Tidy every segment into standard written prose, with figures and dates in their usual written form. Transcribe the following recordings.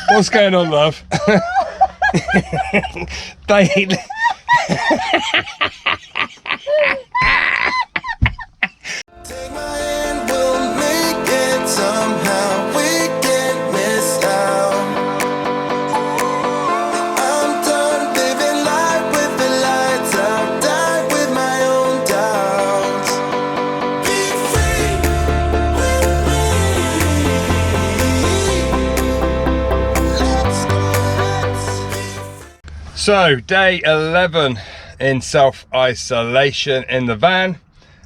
What's going on, love? Bailey. Take my hand, we'll make it somehow. We can't miss out. I'm done living life with the lights out. Die with my own doubts. Be free with me. Let's go. So, day 11 in self-isolation in the van,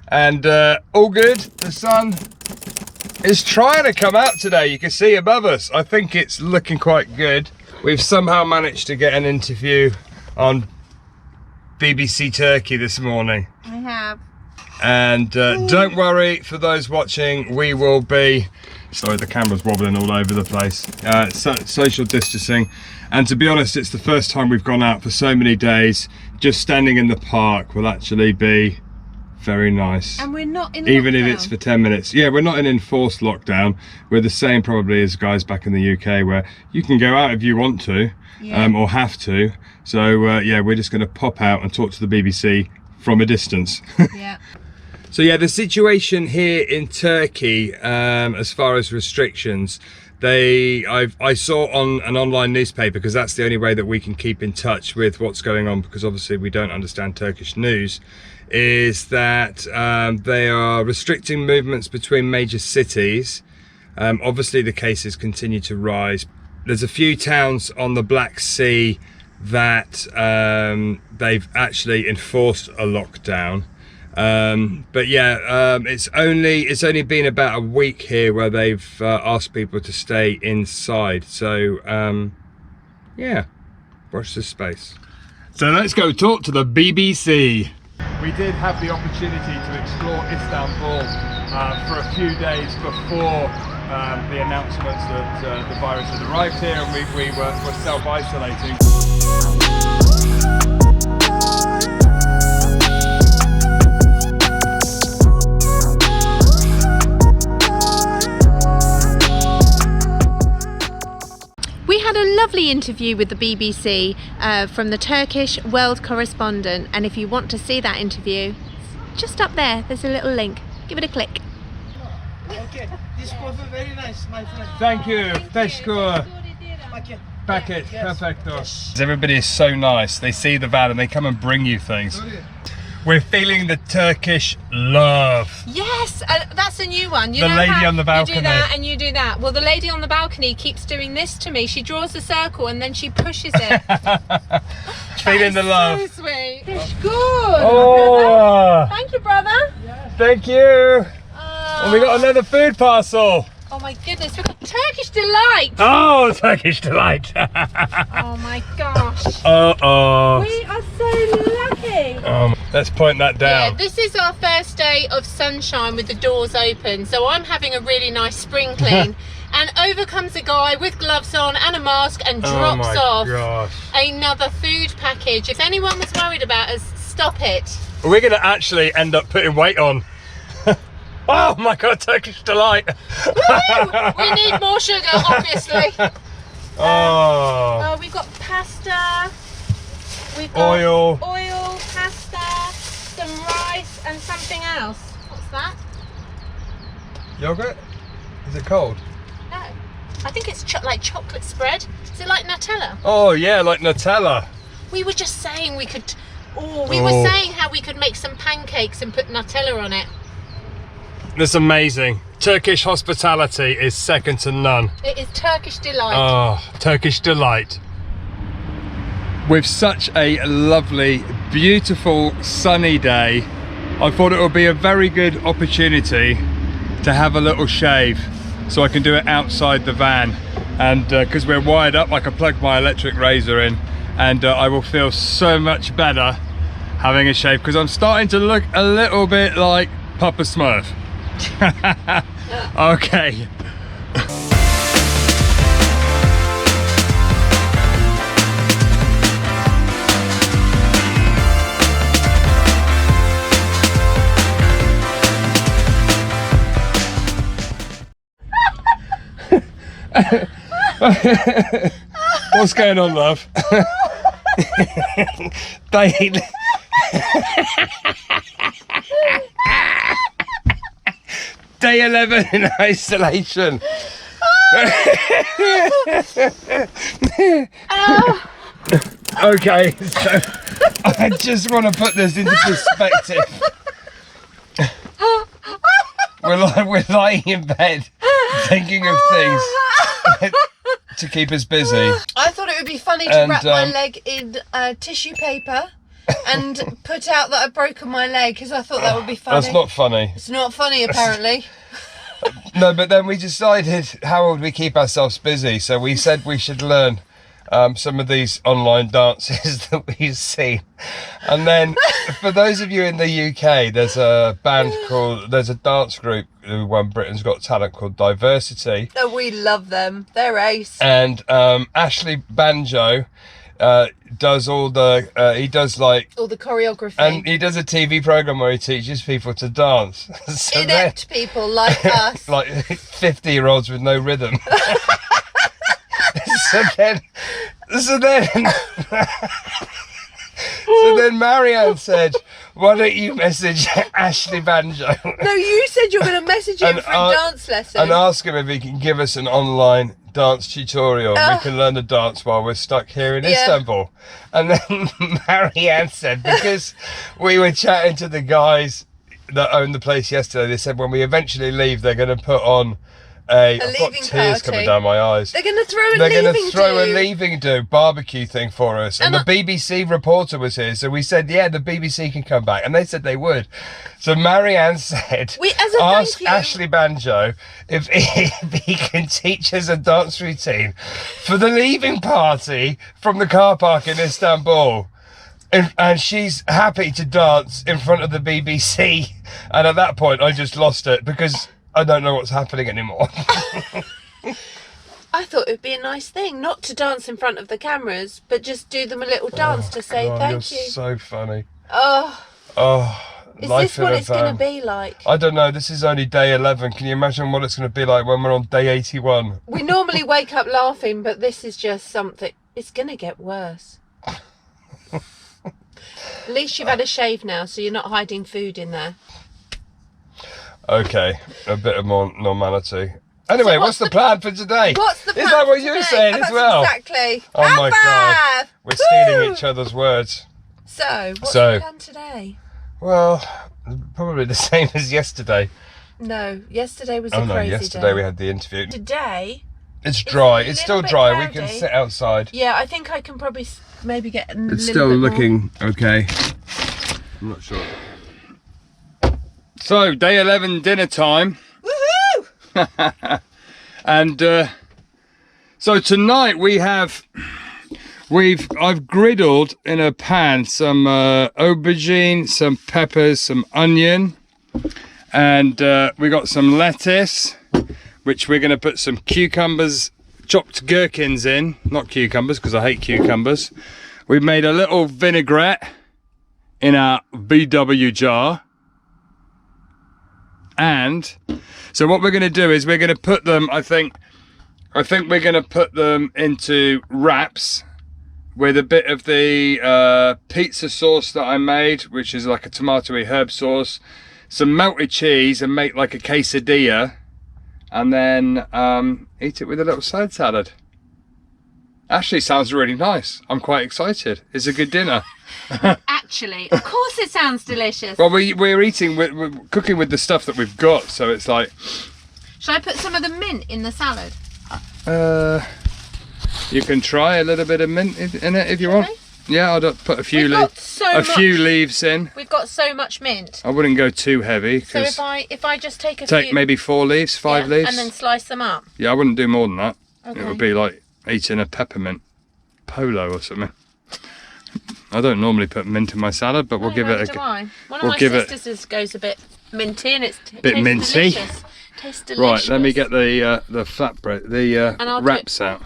and all good. The sun is trying to come out today. You can see above us. I think it's looking quite good. We've somehow managed to get an interview on BBC Turkey this morning. I have. And don't worry, for those watching, we will be, sorry, the camera's wobbling all over the place, social distancing. And to be honest, it's the first time we've gone out for so many days. Just standing in the park will actually be very nice. And we're not in even lockdown. if it's for 10 minutes. Yeah, we're not in enforced lockdown. We're the same probably as guys back in the UK, where you can go out if you want to, or have to. So yeah, we're just going to pop out and talk to the BBC from a distance. Yeah. So yeah, the situation here in Turkey, as far as restrictions, I saw on an online newspaper, because that's the only way that we can keep in touch with what's going on, because obviously we don't understand Turkish news, is that they are restricting movements between major cities. Obviously the cases continue to rise. There's a few towns on the Black Sea that they've actually enforced a lockdown. But yeah, it's only been about a week here where they've asked people to stay inside. So yeah, watch this space. So let's go talk to the BBC. We did have the opportunity to explore Istanbul for a few days before the announcements that the virus had arrived here, and we were self-isolating. We had a lovely interview with the BBC from the Turkish world correspondent, and if you want to see that interview, just up there, there's a little link. Give it a click. Okay, this coffee very nice, my friend. Thank you. Teşekkür. Packet, perfecto. Everybody is so nice. They see the van and they come and bring you things. We're feeling the Turkish love. Yes, that's a new one. You The know lady how on the balcony. You do that and you do that. Well, the lady on the balcony keeps doing this to me. She draws a circle and then she pushes it. Feeling the love. So sweet. It's good. Oh, Thank you, brother. thank you. And we got another food parcel. Oh my goodness, we've got Turkish delight. Oh, Turkish delight. Oh my gosh. Uh-oh. We are so lucky. Let's point that Yeah, down. this is our first day of sunshine with the doors open. So I'm having a really nice spring clean. And over comes a guy with gloves on and a mask and drops off gosh. another food package. If anyone was worried about us, stop it. We're going to actually end up putting weight on. Oh my God, Turkish delight. Woo! We need more sugar, obviously. Oh. We've got pasta, we've got Oil. pasta, some rice and something else. What's that? Yogurt? Is it cold? No. I think it's like chocolate spread. Is it like Nutella? Oh yeah, like Nutella. We were just saying we could, we were saying how we could make some pancakes and put Nutella on it. That's amazing. Turkish hospitality is second to none. It is Turkish delight. Oh, Turkish delight. With such a lovely, beautiful, sunny day, I thought it would be a very good opportunity to have a little shave, so I can do it outside the van. And because we're wired up, I can plug my electric razor in, and I will feel so much better having a shave, because I'm starting to look a little bit like Papa Smurf. Okay. What's going on, love? Day Day 11 in isolation. Okay, so I just want to put this into perspective. We're lying in bed thinking of things to keep us busy. I thought it would be funny to And, wrap my leg in tissue paper and put out that I'd broken my leg because I thought that would be funny. That's not funny. It's not funny, apparently. No, but then we decided how would we keep ourselves busy, so we said we should learn some of these online dances that we've seen. And then for those of you in the UK, there's a dance group who won Britain's Got Talent called Diversity. Oh, we love them. They're ace. And Ashley Banjo does all the he does like All the choreography. and he does a TV program where he teaches people to dance. So Inept people like us. like 50-year-olds with no rhythm. so then Marianne said, why don't you message Ashley Banjo No, you said you were going to message him for a dance lesson. and ask him if he can give us an online dance tutorial. We can learn the dance while we're stuck here in Istanbul. And then Marianne said, because we were chatting to the guys that owned the place yesterday, they said when we eventually leave, they're going to put on I've got leaving tears party. coming down my eyes. They're going to throw a They're leaving going to throw a do. leaving do barbecue thing for us. And the BBC reporter was here. So we said, yeah, the BBC can come back. And they said they would. So Marianne said, As a ask thank you. Ashley Banjo if he can teach us a dance routine for the leaving party from the car park in Istanbul. And she's happy to dance in front of the BBC. And at that point, I just lost it because I don't know what's happening anymore. I thought it would be a nice thing, not to dance in front of the cameras, but just do them a little dance to say God, thank you're you. so funny. Oh, Is this what it's going to be like? I don't know. This is only day 11. Can you imagine what it's going to be like when we're on day 81? We normally wake up laughing, but this is just something. It's going to get worse. At least you've had a shave now, so you're not hiding food in there. Okay, a bit of more normality. Anyway, what's the plan for today? What's the plan Is that what for you were today? saying That's as well? Exactly. Oh my God. Five. We're stealing Woo! each other's words. So, what's So- the plan today? Well, probably the same as yesterday. No, yesterday was Oh a no, crazy yesterday day. we had the interview. Today, It's dry. a It's still little bit dry. We can cloudy. sit outside. yeah, I think I can probably maybe get a It's little still bit more. looking okay. I'm not sure. So, day 11 dinner time. Woohoo! And so tonight I've griddled in a pan some aubergine, some peppers, some onion, and we got some lettuce, which we're going to put some cucumbers, chopped gherkins in, not cucumbers because I hate cucumbers. We've made a little vinaigrette in our VW jar. And so what we're going to do is we're going to put them, I think we're going to put them into wraps with a bit of the pizza sauce that I made, which is like a tomatoey herb sauce, some melted cheese, and make like a quesadilla, and then eat it with a little side salad. Actually sounds really nice. I'm quite excited. It's a good dinner. Actually, of course it sounds delicious. Well, we're eating, we're cooking with the stuff that we've got, so it's like... Shall I put some of the mint in the salad? You can try a little bit of mint in it if you want. Yeah, I'll put a few We've got so few much. leaves in. We've got so much mint. I wouldn't go too heavy So because if I just take a take few, maybe 4 leaves, 5 yeah, leaves. and then slice them up. Yeah, I wouldn't do more than that. Okay. It would be like eating a peppermint polo or something. I don't normally put mint in my salad, but we'll give it a go. One of we'll my give it- sisters goes a bit minty, and it Bit tastes minty. delicious. Tastes delicious. Right, let me get the flatbread, the And I'll do- wraps out.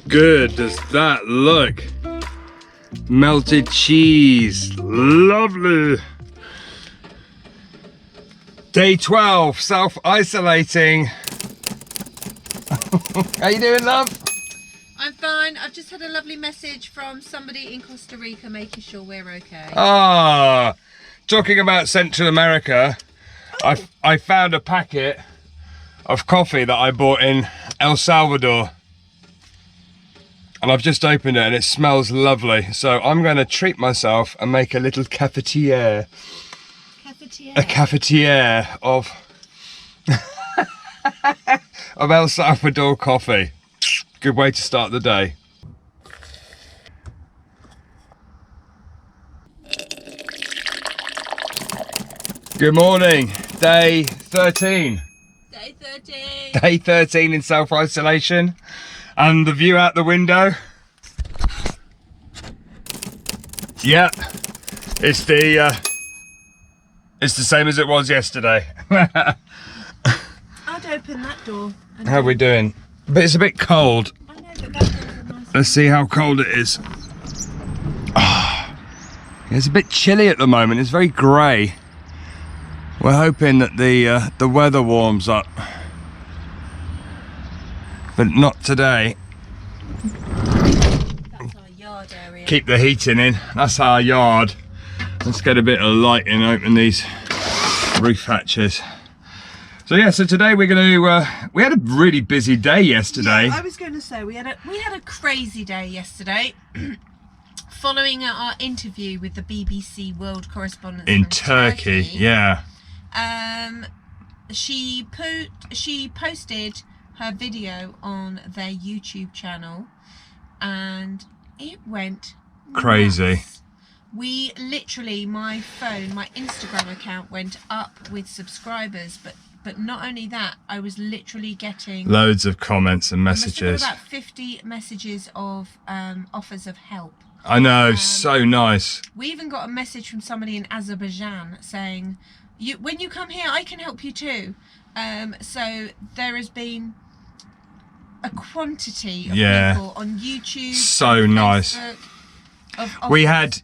good does that look? Melted cheese, lovely. Day 12, self-isolating. How you doing, love? I'm fine. I've just had a lovely message from somebody in Costa Rica making sure we're okay. Ah, talking about Central America, I found a packet of coffee that I bought in El Salvador. And I've just opened it and it smells lovely. So I'm going to treat myself and make a little cafetiere. A cafetiere of of El Salvador coffee. Good way to start the day. Good morning, day 13. Day 13. Day 13 in self-isolation. And the view out the window. Yeah, it's the same as it was yesterday. I'd open that door. How are we doing? But it's a bit cold. I know, but that door's a nice. Let's see how cold it is. It's a bit chilly at the moment. It's very grey. We're hoping that the weather warms up, but not today. That's our yard area. Keep the heating in. That's our yard. Let's get a bit of light in. Open these roof hatches. So yeah, so today we're going to. We had a really busy day yesterday. Yeah, I was going to say we had a crazy day yesterday. Following our interview with the BBC World Correspondent In from Turkey, yeah. She posted her video on their YouTube channel, and it went Crazy. nuts. We literally, my Instagram account went up with subscribers, but not only that, I was literally getting Loads of comments and I must have got messages. about 50 messages of offers of help. I know, so nice. We even got a message from somebody in Azerbaijan saying, when you come here, I can help you too. So there has been a quantity of people on YouTube. So and nice. Facebook of We offers.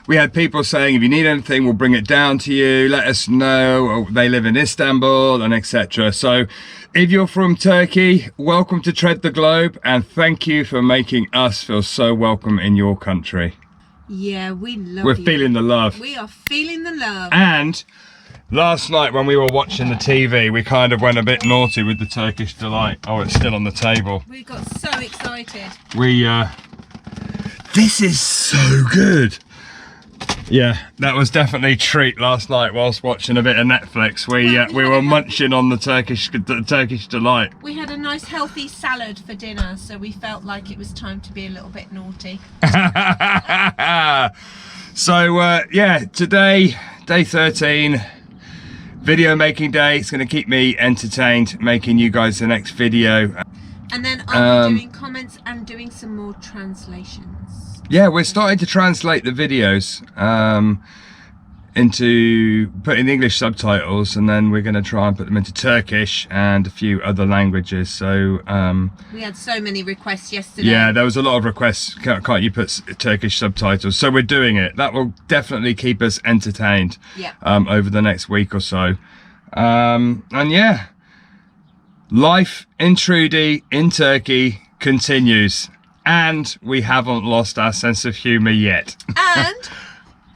had people saying, if you need anything, we'll bring it down to you. Let us know. They live in Istanbul and etc. So if you're from Turkey, welcome to Tread the Globe, and thank you for making us feel so welcome in your country. Yeah, we love We're you. feeling the love. We are feeling the love. And last night when we were watching the TV, we kind of went a bit naughty with the Turkish Delight. Oh, it's still on the table. We got so excited. This is so good. Yeah, that was definitely a treat last night whilst watching a bit of Netflix. We were munching on the Turkish Delight. We had a nice healthy salad for dinner, so we felt like it was time to be a little bit naughty. So yeah, today, day 13, video making day. It's going to keep me entertained, making you guys the next video. And then I'll be doing comments and doing some more translations. Yeah, we're starting to translate the videos into putting English subtitles, and then we're going to try and put them into Turkish and a few other languages. So We had so many requests yesterday. yeah, there was a lot of requests. Can't you put Turkish subtitles? So we're doing it. That will definitely keep us entertained. Yeah. Over the next week or so. And yeah, life in Trudy in Turkey continues. And we haven't lost our sense of humour yet. And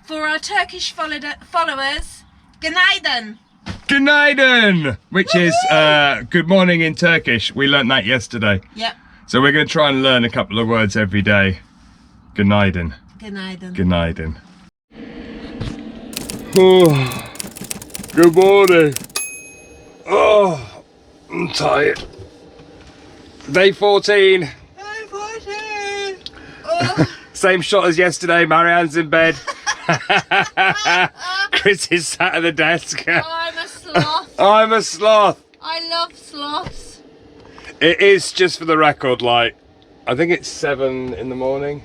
for our Turkish followers, günaydın. Günaydın, which is good morning in Turkish. We learnt that yesterday. Yep. So we're going to try and learn a couple of words every day. Günaydın. Günaydın. Günaydın. Oh, good morning. Oh, I'm tired. Day 14. Same shot as yesterday. Marianne's in bed. Chris is sat at the desk. I'm a sloth. I'm a sloth. I love sloths. It is, just for the record, like, I think it's 7 in the morning.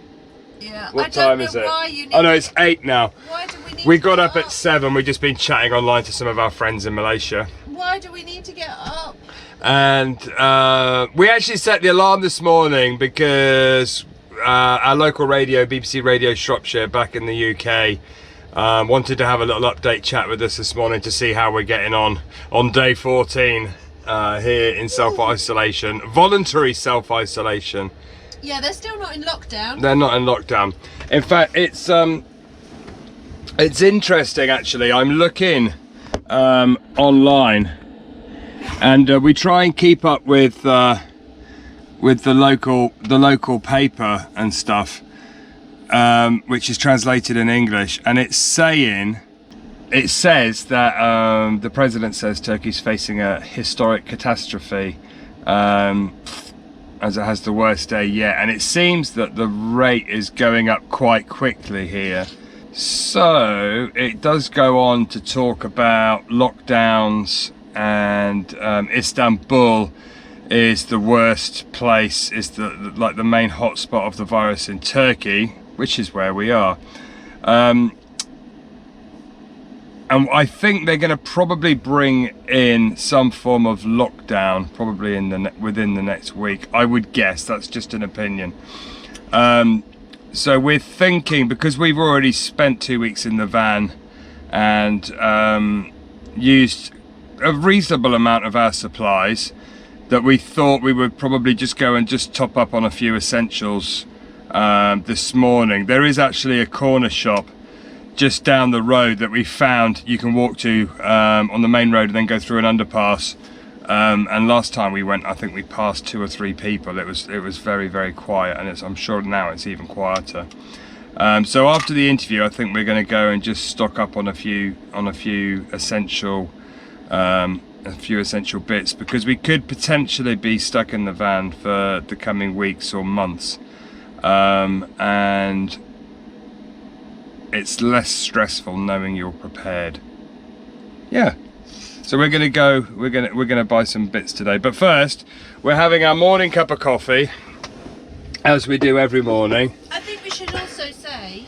Yeah. What I don't time know is it? why you need Oh no, it's 8 now. Why do we need We to got get up at 7. We've just been chatting online to some of our friends in Malaysia. Why do we need to get up? And we actually set the alarm this morning because our local radio, BBC Radio Shropshire, back in the UK, wanted to have a little update chat with us this morning to see how we're getting on day 14 here in self-isolation, voluntary self-isolation. Yeah, they're still not in lockdown. They're not in lockdown. In fact, it's interesting actually. I'm looking online, and we try and keep up with the local paper and stuff, which is translated in English, and it says that the president says Turkey's facing a historic catastrophe, as it has the worst day yet, and it seems that the rate is going up quite quickly here. So it does go on to talk about lockdowns, and Istanbul is the worst place, is the main hotspot of the virus in Turkey, which is where we are. And I think they're going to probably bring in some form of lockdown, probably within the next week. I would guess. That's just an opinion. So we're thinking, because we've already spent 2 weeks in the van and used a reasonable amount of our supplies, that we thought we would probably just go and just top up on a few essentials this morning. There is actually a corner shop just down the road that we found you can walk to on the main road and then go through an underpass. And last time we went, I think we passed 2 or 3 people. It was very, very quiet, and I'm sure now it's even quieter. So after the interview, I think we're going to go and just stock up on a few essential bits, because we could potentially be stuck in the van for the coming weeks or months, and it's less stressful knowing you're prepared. Yeah. So we're gonna go. We're gonna buy some bits today. But first, we're having our morning cup of coffee, as we do every morning. I think we should also say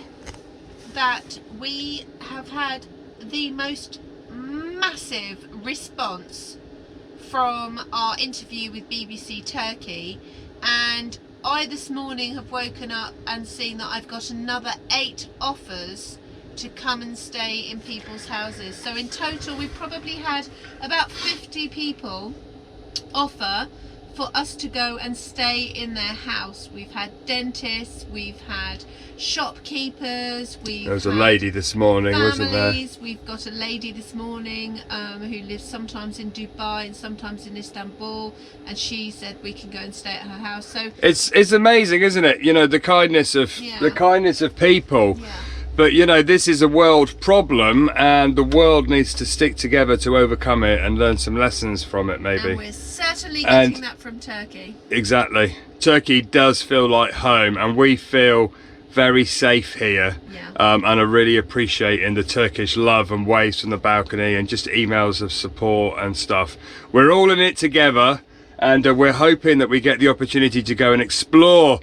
that we have had the most massive response from our interview with BBC Turkey, and I this morning have woken up and seen that I've got another 8 offers to come and stay in people's houses. So in total we've probably had about 50 people offer for us to go and stay in their house. We've had dentists, we've had shopkeepers, There was a lady this morning, wasn't there? We've got a lady this morning who lives sometimes in Dubai and sometimes in Istanbul, and she said we can go and stay at her house. So It's amazing, isn't it? You know, the kindness of people. yeah. But you know, this is a world problem, and the world needs to stick together to overcome it and learn some lessons from it, maybe. And we're certainly getting that from Turkey. Exactly. Turkey does feel like home, and we feel very safe here. Yeah. And I really appreciating the Turkish love and waves from the balcony and just emails of support and stuff. We're all in it together, and we're hoping that we get the opportunity to go and explore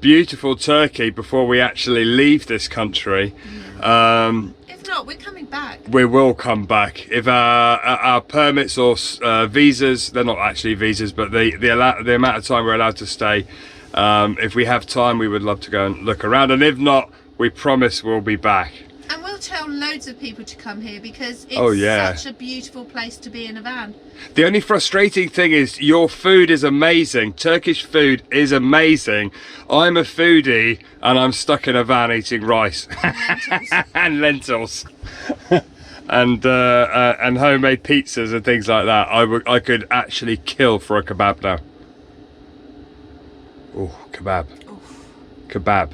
beautiful Turkey before we actually leave this country. If not, we're coming back. We will come back if our permits or visas, they're not actually visas, but the amount of time we're allowed to stay, if we have time, we would love to go and look around, and if not, we promise we'll be back. And we'll tell loads of people to come here because it's such a beautiful place to be in a van. The only frustrating thing is your food is amazing. Turkish food is amazing. I'm a foodie and I'm stuck in a van eating rice and lentils and homemade pizzas and things like that. I could actually kill for a kebab now. Oh, kebab. Oof. Kebab.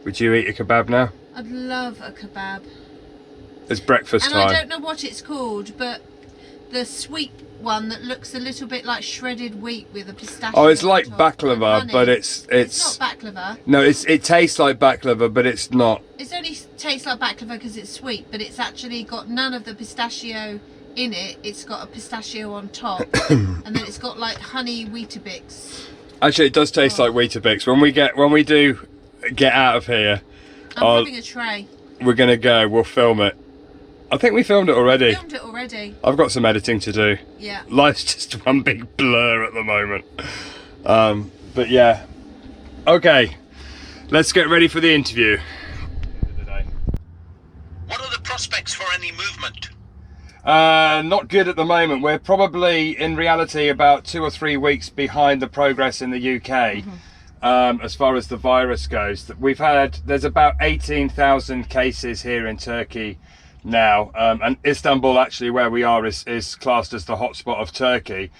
Would you eat a kebab now? I'd love a kebab. It's breakfast And time. I don't know what it's called, but the sweet one that looks a little bit like shredded wheat with a pistachio. Oh, it's like on top and baklava, honey. but it's not baklava. no, it tastes like baklava, but it's not. It only tastes like baklava because it's sweet, but it's actually got none of the pistachio in it. It's got a pistachio on top, and then it's got like honey Weetabix. Actually, it does taste like Weetabix. When we do get out of here, I'm having a tray. we're gonna go. We'll film it. I think we filmed it already. Filmed it already. I've got some editing to do. Yeah. Life's just one big blur at the moment. But yeah. Okay, let's get ready for the interview. What are the prospects for any movement? Not good at the moment. We're probably, in reality, about 2 or 3 weeks behind the progress in the UK. As far as the virus goes. There's about 18,000 cases here in Turkey now, and Istanbul, actually where we are, is classed as the hotspot of Turkey.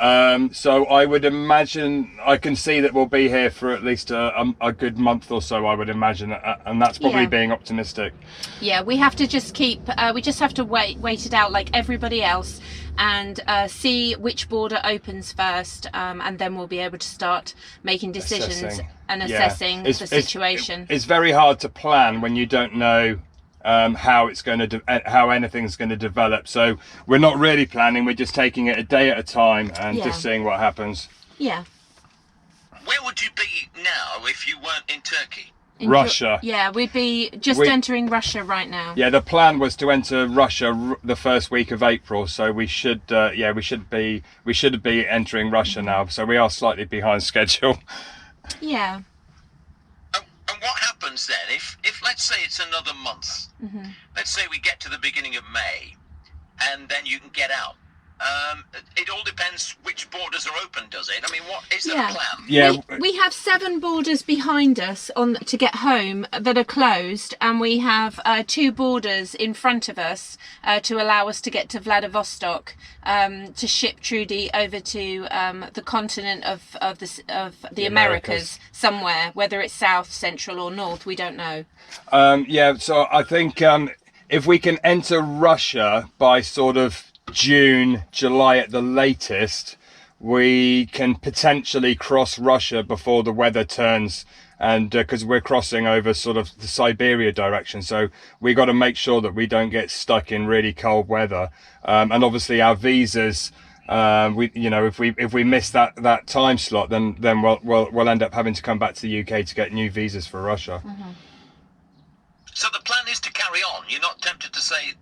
So I would imagine, I can see that we'll be here for at least a good month or so, I would imagine, and that's probably being optimistic. Yeah, we have to just we just have to wait it out like everybody else, and see which border opens first, and then we'll be able to start making decisions and assessing the situation. It's very hard to plan when you don't know how it's going to how anything's going to develop. So we're not really planning. We're just taking it a day at a time and just seeing what happens. Yeah. Where would you be now if you weren't in Turkey? Russia. Yeah, we'd be just entering Russia right now. Yeah, the plan was to enter Russia the first week of April, so we should we should be entering Russia now. So we are slightly behind schedule. Yeah. And what happens then if let's say it's another month? Let's say we get to the beginning of May, and then you can get out. It all depends which borders are open, does it? I mean, what is there a plan? Yeah, we have 7 borders behind us to get home that are closed, and we have 2 borders in front of us to allow us to get to Vladivostok, to ship Trudy over to the continent of the Americas somewhere, whether it's south, central or north, we don't know. Yeah, so I think if we can enter Russia by sort of June, July at the latest, we can potentially cross Russia before the weather turns, and because we're crossing over sort of the Siberia direction, so we got to make sure that we don't get stuck in really cold weather, and obviously our visas, if we miss that time slot, then we'll end up having to come back to the UK to get new visas for Russia. So the plan is to carry on. You're not tempted to say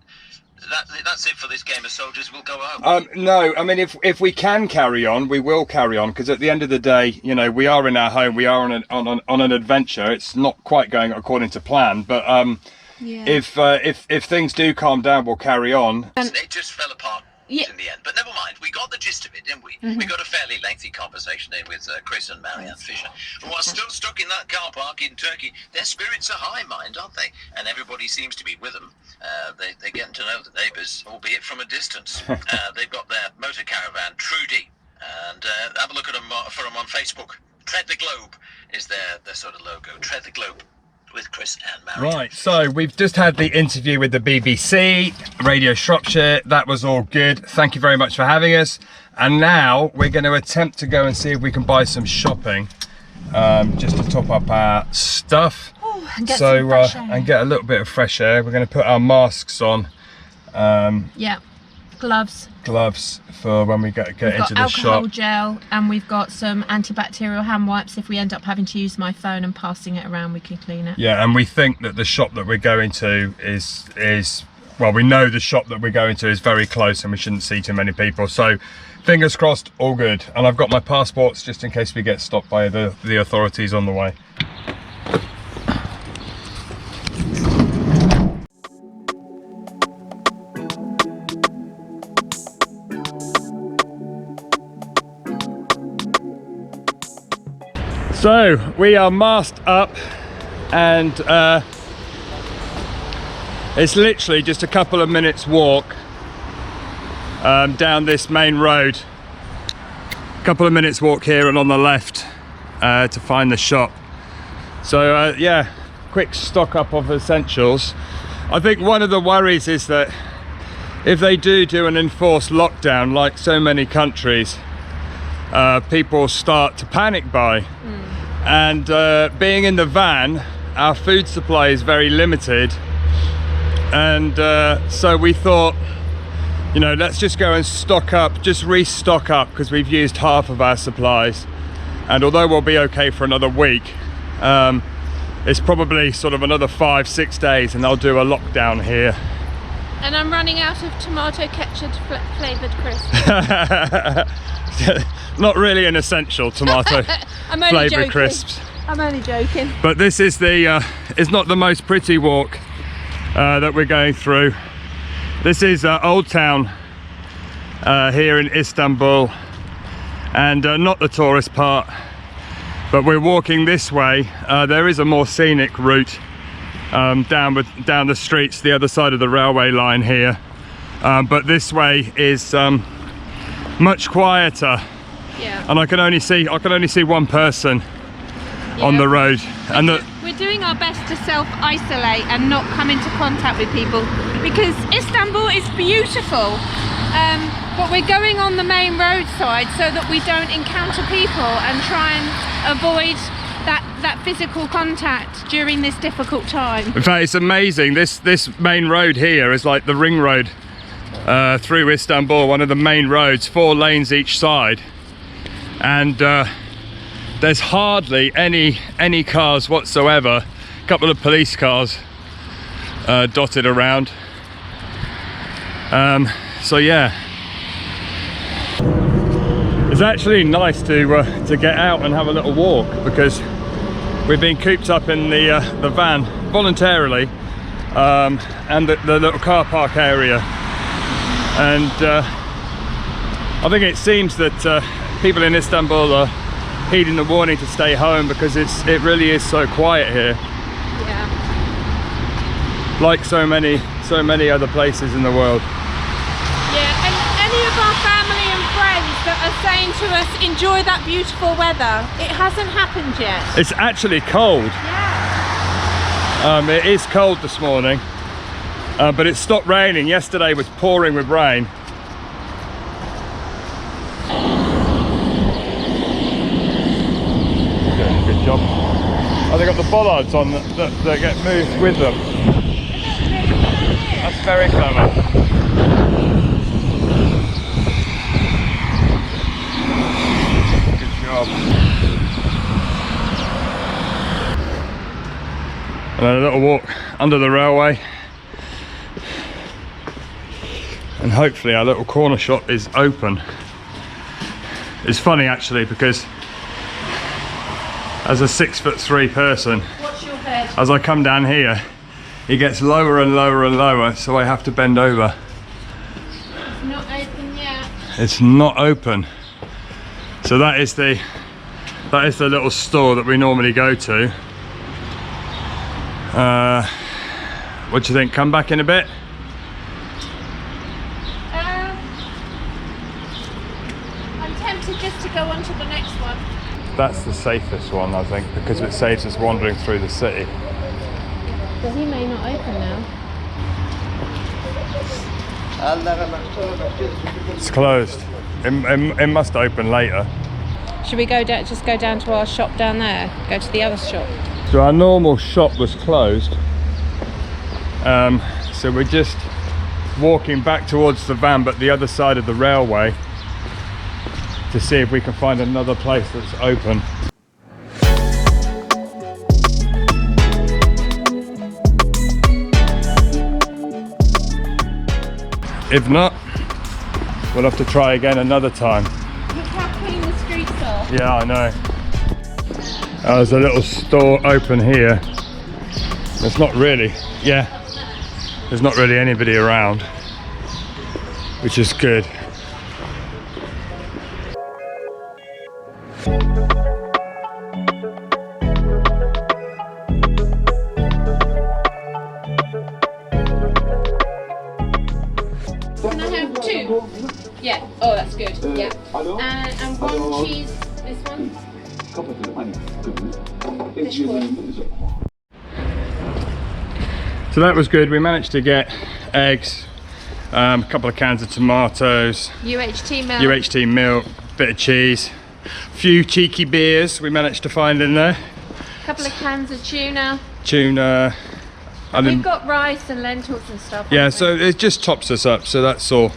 that's it for this game of soldiers, we'll go home? No, I mean, if we can carry on, we will carry on, because at the end of the day, we are in our home, we are on an adventure. It's not quite going according to plan, but if things do calm down, we'll carry on. It just fell apart in the end, but never mind, we got the gist of it, didn't we? We got a fairly lengthy conversation there with Chris and Marianne Fisher, who are still stuck in that car park in Turkey. Their spirits are high, mind, aren't they? And everybody seems to be with them. They're getting to know the neighbours, albeit from a distance. They've got their motor caravan, Trudy, and have a look at them for them on Facebook. Tread the Globe is their sort of logo. Tread the Globe with Chris and Marianne. Right, so we've just had the interview with the BBC, Radio Shropshire. That was all good. Thank you very much for having us. And now we're going to attempt to go and see if we can buy some shopping, just to top up our stuff. And get some fresh air. And get a little bit of fresh air. We're going to put our masks on. Yeah, gloves for when we get into the shop. We've got alcohol gel, and we've got some antibacterial hand wipes. If we end up having to use my phone and passing it around, we can clean it. Yeah, and we think that the shop that we're going to is well, we know the shop that we're going to is very close, and we shouldn't see too many people. So fingers crossed, all good. And I've got my passports just in case we get stopped by the authorities on the way. So we are masked up, and it's literally just a couple of minutes walk down this main road. A couple of minutes walk here and on the left to find the shop. So yeah, quick stock up of essentials. I think one of the worries is that if they do an enforced lockdown like so many countries, people start to panic buy. And being in the van, our food supply is very limited, and so we thought, let's just go and restock up, because we've used half of our supplies, and although we'll be okay for another week, it's probably sort of another 5-6 days and they'll do a lockdown here. And I'm running out of tomato ketchup flavoured crisps. Not really an essential, tomato I'm only flavoured joking. crisps. I'm only joking. But this is the, it's not the most pretty walk that we're going through. This is Old Town here in Istanbul, and not the tourist part, but we're walking this way. There is a more scenic route down the streets, the other side of the railway line here, but this way is much quieter. Yeah. And I can only see one person on the road, and we're doing our best to self-isolate and not come into contact with people, because Istanbul is beautiful, but we're going on the main roadside so that we don't encounter people and try and avoid that physical contact during this difficult time. in fact, it's amazing. This main road here is like the ring road through Istanbul, one of the main roads, 4 lanes each side, and there's hardly any cars whatsoever. A couple of police cars dotted around. So yeah, it's actually nice to get out and have a little walk, because we've been cooped up in the van voluntarily, and the little car park area, and I think it seems that people in Istanbul are heeding the warning to stay home, because it really is so quiet here. Yeah. Like so many other places in the world. Yeah, and any of our family and friends that are saying to us, enjoy that beautiful weather, it hasn't happened yet. It's actually cold. Yeah. It is cold this morning, but it stopped raining. Yesterday was pouring with rain. Good job. Oh, they got the bollards on that get moved with them. That's very clever. Good job. And then a little walk under the railway. And hopefully our little corner shop is open. It's funny actually, because as a 6'3" person, Watch your head. as I come down here, it gets lower and lower and lower, so I have to bend over. It's not open yet. It's not open. So that is the little store that we normally go to. What do you think? Come back in a bit? I'm tempted just to go on to the next one. That's the safest one, I think, because it saves us wandering through the city. But he may not open now. It's closed. It must open later. Should we go down? Just go down to our shop down there. Go to the other shop. So our normal shop was closed. So we're just walking back towards the van, but the other side of the railway, to see if we can find another place that's open. If not, we'll have to try again another time. Look how clean the streets are. Yeah, I know. There's a little store open here. There's not really, there's not really anybody around, which is good. Can I have 2? Yeah. Oh, that's good. Yeah. And 1 cheese. This one. So that was good. We managed to get eggs, a couple of cans of tomatoes, UHT milk. UHT milk, bit of cheese, a few cheeky beers we managed to find in there, A couple of cans of tuna. tuna, and We've then, got rice and lentils and stuff. yeah, haven't so it just tops us up, so that's all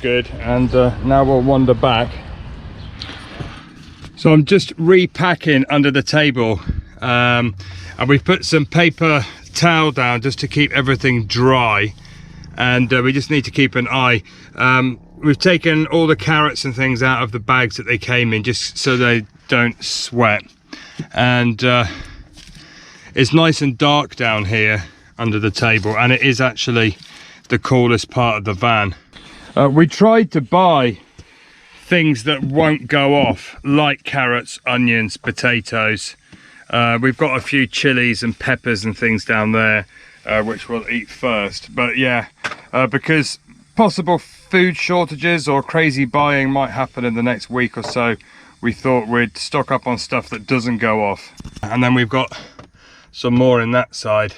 good. And now we'll wander back. So I'm just repacking under the table and we've put some paper towel down just to keep everything dry, and we just need to keep an eye. We've taken all the carrots and things out of the bags that they came in just so they don't sweat, and it's nice and dark down here under the table, and it is actually the coolest part of the van. We tried to buy things that won't go off, like carrots, onions, potatoes. We've got a few chilies and peppers and things down there, which we'll eat first. But yeah, because possible food shortages or crazy buying might happen in the next week or so, we thought we'd stock up on stuff that doesn't go off. And then we've got some more in that side.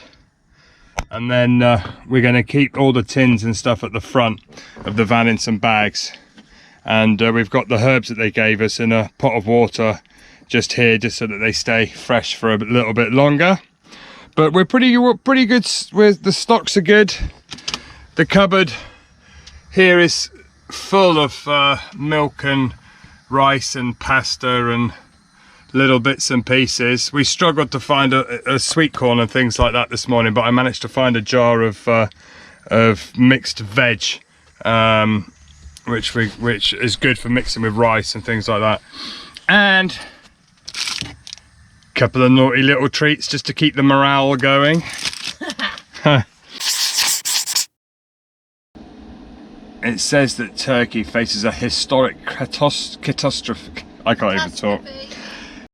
And then we're going to keep all the tins and stuff at the front of the van in some bags. And we've got the herbs that they gave us in a pot of water just here, just so that they stay fresh for a little bit longer. But we're pretty good with the stocks are good. The cupboard here is full of milk and rice and pasta and little bits and pieces. We struggled to find a sweet corn and things like that this morning, but I managed to find a jar of mixed veg, which is good for mixing with rice and things like that. And a couple of naughty little treats just to keep the morale going. It says that Turkey faces a historic catastrophe. I can't even talk.